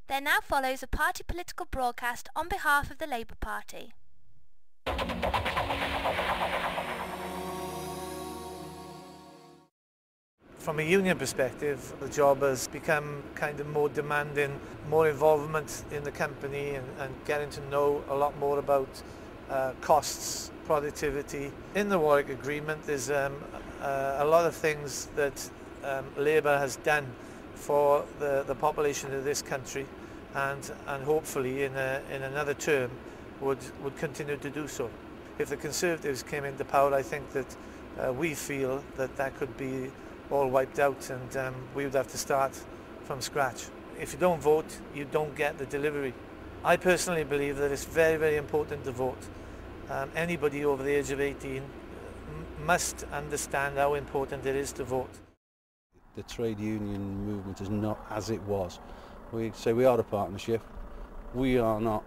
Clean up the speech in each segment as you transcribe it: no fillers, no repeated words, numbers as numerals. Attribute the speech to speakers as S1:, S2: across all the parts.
S1: There now follows a party political broadcast on behalf of the Labour Party.
S2: From a union perspective, the job has become kind of more demanding, more involvement in the company and getting to know a lot more about costs, productivity. In the Warwick Agreement there's a lot of things that Labour has done for the population of this country and hopefully in another term would continue to do so. If the Conservatives came into power, I think that we feel that could be all wiped out and we would have to start from scratch. If you don't vote, you don't get the delivery. I personally believe that it's very, very important to vote. Anybody over the age of 18 must understand how important it is to vote.
S3: The trade union movement is not as it was. We say we are a partnership. We are not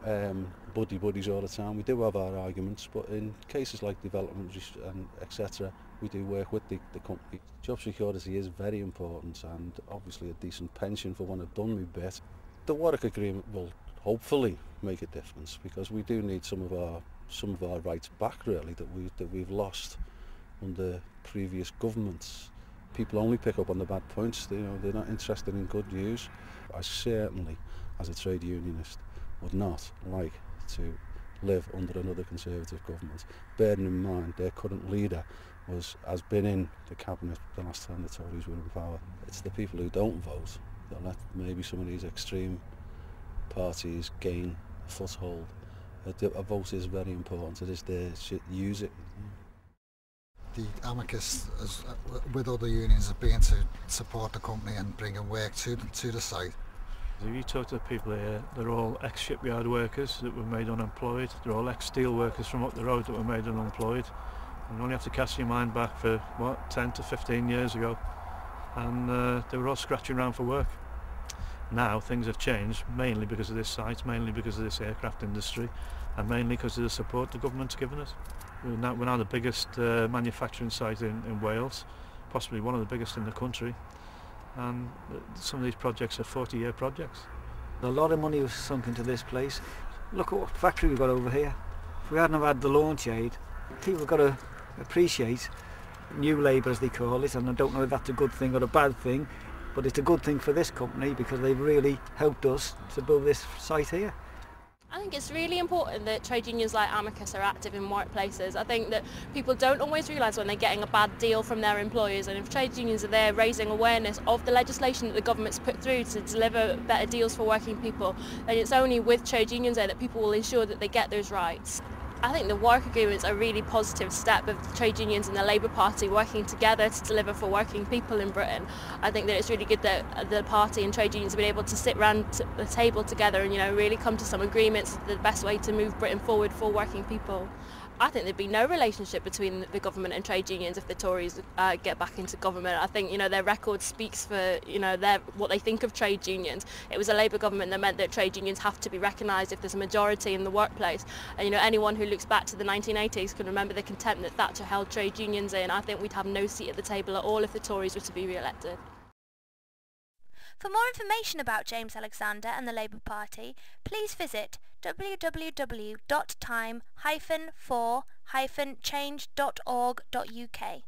S3: buddies all the time. We do have our arguments, but in cases like development and etc., we do work with the company. Job security is very important, and obviously a decent pension for when I've done my bit. The Warwick Agreement will hopefully make a difference, because we do need some of our rights back, really, that we've lost under previous governments. People only pick up on the bad points. They're not interested in good news. I certainly, as a trade unionist, would not like to live under another Conservative government, bearing in mind their current leader has been in the cabinet the last time the Tories were in power. It's the people who don't vote that let maybe some of these extreme parties gain a foothold. A vote is very important. It is there. Use it.
S4: The Amicus, with other unions, have been to support the company and bringing work to the site.
S5: If you talk to the people here, they're all ex-shipyard workers that were made unemployed. They're all ex-steel workers from up the road that were made unemployed. And you only have to cast your mind back for, 10 to 15 years ago. And they were all scratching around for work. Now things have changed, mainly because of this site, mainly because of this aircraft industry, and mainly because of the support the government's given us. We're now the biggest manufacturing site in Wales, possibly one of the biggest in the country. And some of these projects are 40-year projects.
S6: A lot of money was sunk into this place. Look at what factory we've got over here. If we hadn't have had the launch aid, people have got to appreciate new labour, as they call it, and I don't know if that's a good thing or a bad thing, but it's a good thing for this company because they've really helped us to build this site here.
S7: I think it's really important that trade unions like Amicus are active in workplaces. I think that people don't always realise when they're getting a bad deal from their employers, and if trade unions are there raising awareness of the legislation that the government's put through to deliver better deals for working people, then it's only with trade unions there that people will ensure that they get those rights. I think the Warwick Agreement's a really positive step of the trade unions and the Labour Party working together to deliver for working people in Britain. I think that it's really good that the party and trade unions have been able to sit around the table together and really come to some agreements the best way to move Britain forward for working people. I think there'd be no relationship between the government and trade unions if the Tories get back into government. I think their record speaks for what they think of trade unions. It was a Labour government that meant that trade unions have to be recognised if there's a majority in the workplace. And anyone who looks back to the 1980s can remember the contempt that Thatcher held trade unions in. I think we'd have no seat at the table at all if the Tories were to be re-elected.
S1: For more information about James Alexander and the Labour Party, please visit www.time-for-change.org.uk.